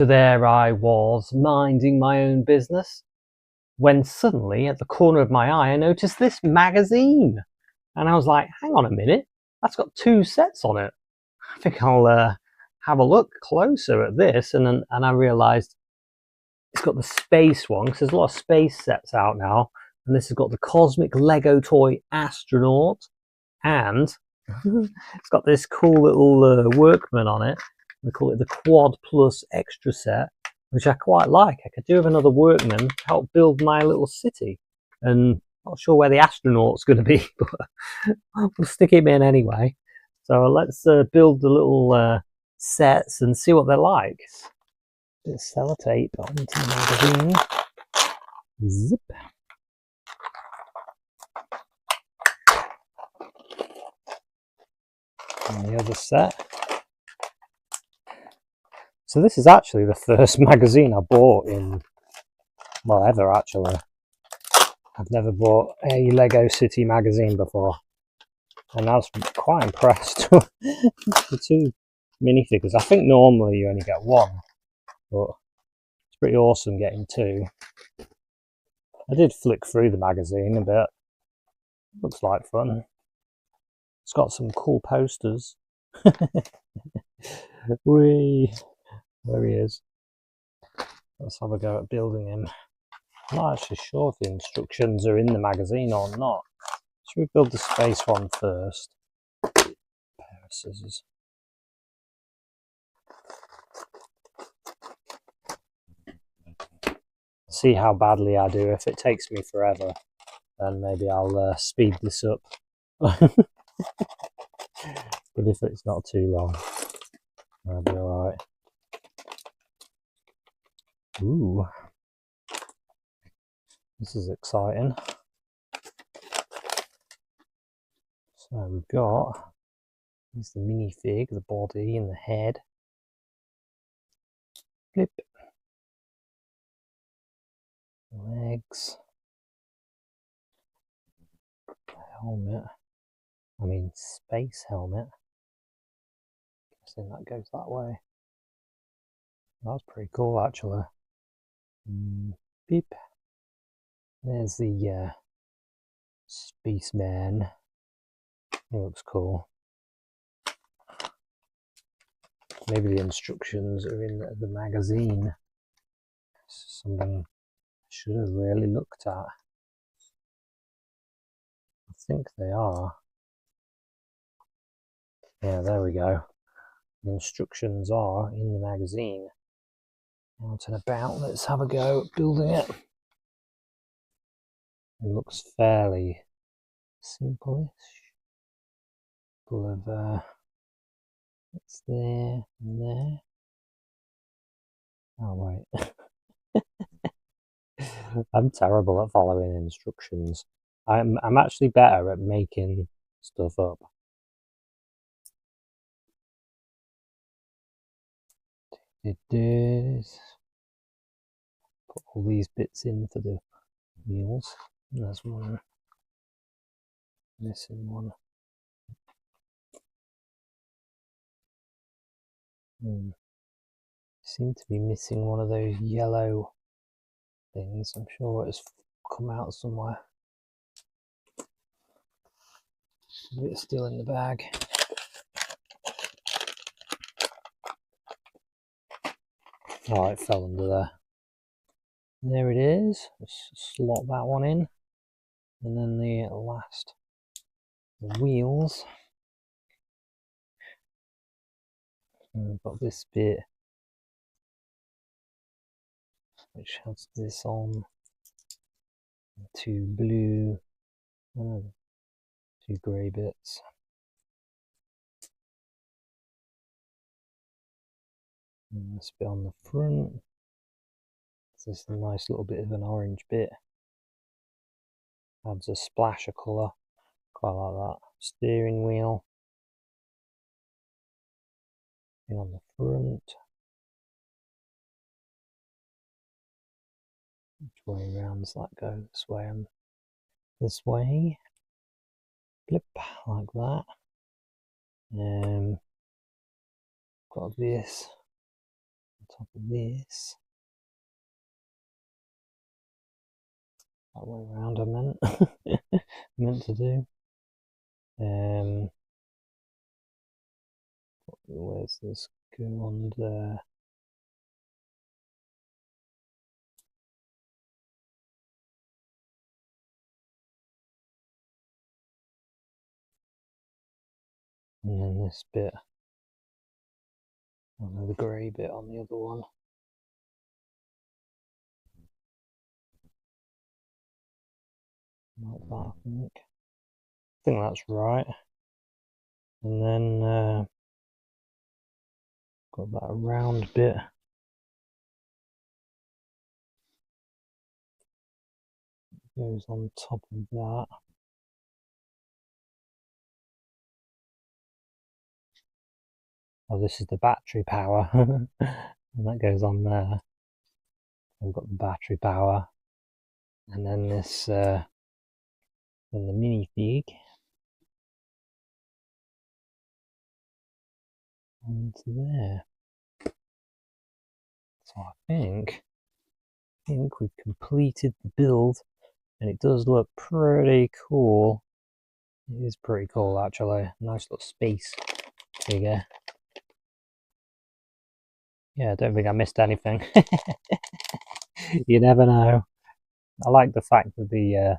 So there I was, minding my own business, when suddenly, at the corner of my eye, I noticed this magazine. And I was like, hang on a minute, that's got 2 sets on it. I think I'll have a look closer at this. And I realised it's got the space one, because there's a lot of space sets out now. And this has got the Cosmic Lego Toy Astronaut. And it's got this cool little workman on it. We call it the Quad Plus Extra Set, which I quite like. I could do with another workman to help build my little city. And not sure where the astronaut's going to be, but we'll stick him in anyway. So let's build the little sets and see what they're like. Bit of sellotape onto the magazine. Zip. And the other set. So this is actually the first magazine I bought in, well, ever actually. I've never bought a Lego City magazine before, and I was quite impressed with the 2 minifigures. I think normally you only get 1, but it's pretty awesome getting 2. I did flick through the magazine a bit. Looks like fun. It's got some cool posters. Whee! There he is. Let's have a go at building him. I'm not actually sure if the instructions are in the magazine or not. Should we build the space one first? Pair of scissors. See how badly I do. If it takes me forever, then maybe I'll speed this up. But if it's not too long, I'll be alright. Ooh, this is exciting. So we've got, here's the minifig, the body and the head. Flip. Legs. Helmet. I mean space helmet. Guessing that goes that way. That's pretty cool actually. Beep. There's the spaceman. He looks cool. Maybe the instructions are in the magazine. Something I should have really looked at. I think they are. Yeah, there we go. The instructions are in the magazine. Out and about, let's have a go at building it. It looks fairly simple-ish. Couple of it's there and there. Oh wait. I'm terrible at following instructions. I'm actually better at making stuff up. It is. Put all these bits in for the wheels. There's one. Missing one. Seem to be missing one of those yellow things. I'm sure it's come out somewhere. It's still in the bag. Oh, it fell under there. There it is. Let's slot that one in. And then the last, the wheels. And we've got this bit, which has this on. 2 blue, 2 grey bits. And this bit on the front. So this is a nice little bit of an orange bit. Adds a splash of colour. Quite like that. Steering wheel. Thing on the front. Which way round does that go? This way and this way. Flip like that. Got this top of this. That way around I meant to do. Where's this go on there? And then this bit, the grey bit on the other one. Like that, I think. I think that's right. And then got that round bit. Goes on top of that. Oh, this is the battery power. And that goes on there. We've got the battery power. And then this, then the minifig. Onto there. So I think we've completed the build, and it does look pretty cool. It is pretty cool, actually. Nice little space figure. Yeah, I don't think I missed anything. You never know. I like the fact that the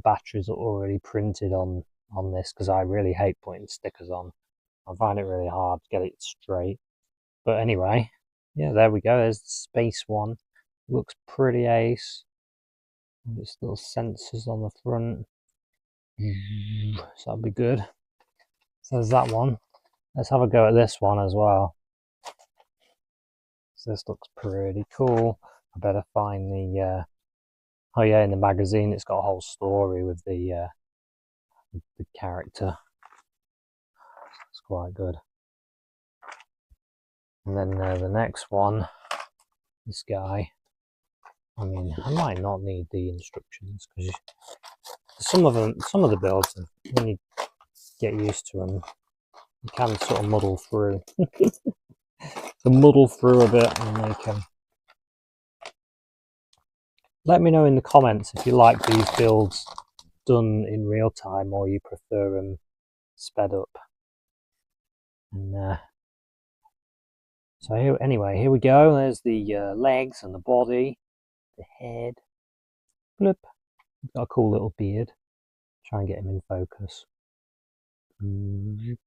batteries are already printed on this, because I really hate putting stickers on. I find it really hard to get it straight. But anyway, yeah, there we go. There's the space one. Looks pretty ace. There's little sensors on the front. So that'll be good. So there's that one. Let's have a go at this one as well. So this looks pretty cool. I better find the oh yeah, in the magazine it's got a whole story with the character. It's quite good. And then the next one, this guy. I mean, I might not need the instructions, because some of the builds, when you get used to them, you can sort of muddle through. So muddle through a bit, and they can. Let me know in the comments if you like these builds done in real time, or you prefer them sped up. And so anyway, here we go. There's the legs and the body, the head. Bloop. He's got a cool little beard. Try and get him in focus. Move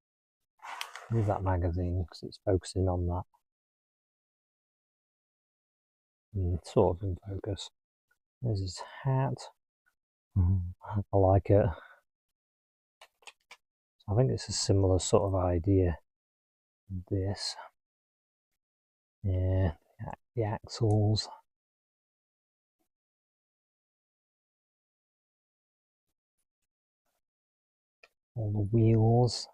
that magazine, because it's focusing on that. Sort of in focus. There's his hat. I like it. I think it's a similar sort of idea. This. Yeah, the axles. All the wheels.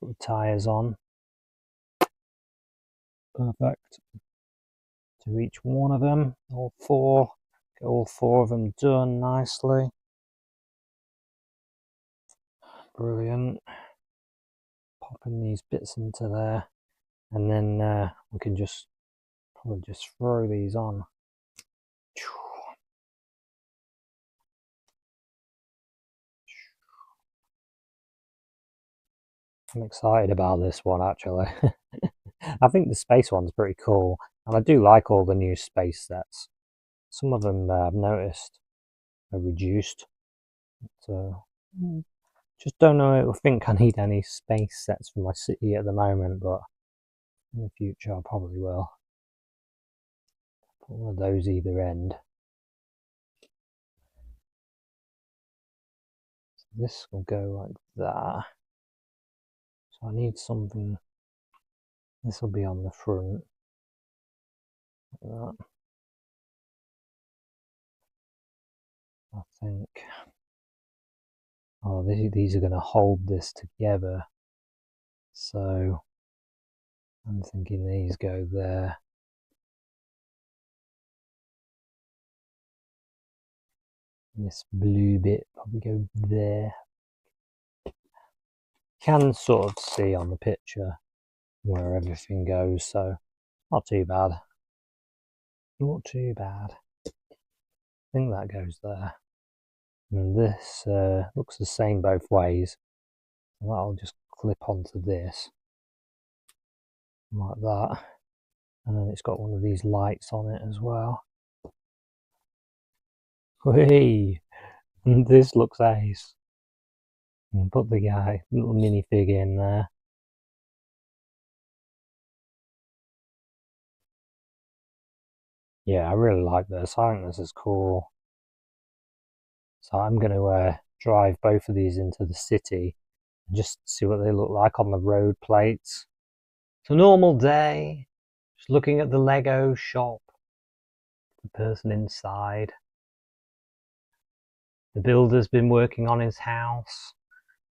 Put the tyres on. Perfect. To each one of them, all four. Get all four of them done nicely. Brilliant. Popping these bits into there, and then we can probably just throw these on. I'm excited about this one, actually. I think the space one's pretty cool, and I do like all the new space sets. Some of them I've noticed are reduced, so just don't know. I think I need any space sets for my city at the moment, but in the future I probably will. Put one of those either end. So this will go like that. So I need something. This will be on the front. Like that. I think. Oh, these are going to hold this together. So I'm thinking these go there. And this blue bit probably go there. You can sort of see on the picture where everything goes, so not too bad. Not too bad. I think that goes there. And this looks the same both ways. That'll just clip onto this like that, and then it's got one of these lights on it as well. Hey, this looks ace. And put the guy little minifig in there. Yeah, I really like this. I think this is cool. So I'm going to drive both of these into the city and just see what they look like on the road plates. It's a normal day, just looking at the Lego shop, the person inside. The builder's been working on his house.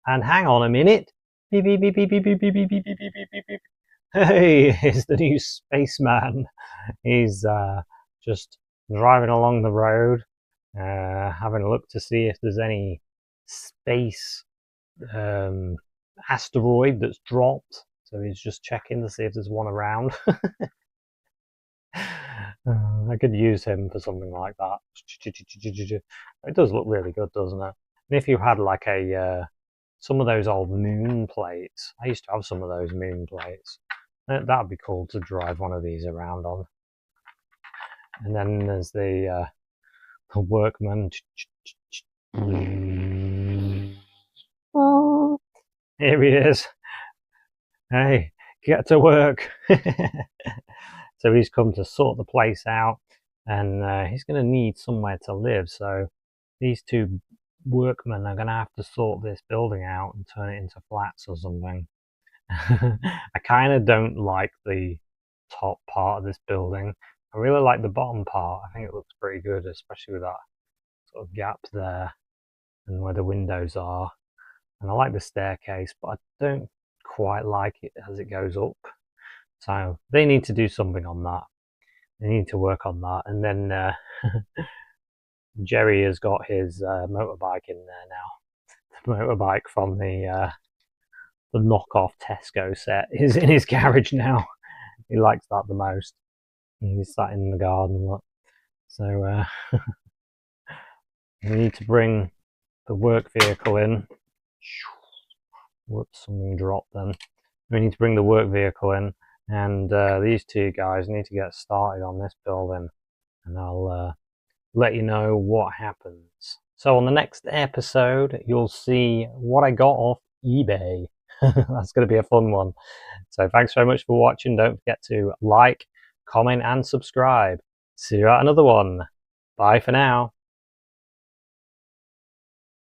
And hang on a minute. Beep, beep, beep, beep, beep, beep, beep, beep, beep, beep, beep, beep, beep. Hey, it's the new spaceman. He's just driving along the road, having a look to see if there's any space asteroid that's dropped. So he's just checking to see if there's one around. I could use him for something like that. It does look really good, doesn't it? And if you had like a some of those old moon plates, I used to have some of those moon plates. That'd be cool to drive one of these around on. And then there's the workman. Oh, here he is. Hey, get to work. So he's come to sort the place out, and he's going to need somewhere to live. So these two workmen are going to have to sort this building out and turn it into flats or something. I kind of don't like the top part of this building. I really like the bottom part. I think it looks pretty good, especially with that sort of gap there and where the windows are. And I like the staircase, but I don't quite like it as it goes up. So they need to do something on that. They need to work on that. And then Jerry has got his motorbike in there now. The motorbike from the knockoff Tesco set is in his garage now. He likes that the most. And he's sat in the garden. Look. So we need to bring the work vehicle in. Whoops, something dropped then. We need to bring the work vehicle in, and these two guys need to get started on this building, and I'll let you know what happens. So on the next episode, you'll see what I got off eBay. That's going to be a fun one. So thanks very much for watching. Don't forget to like, comment, and subscribe. See you at another one. Bye for now.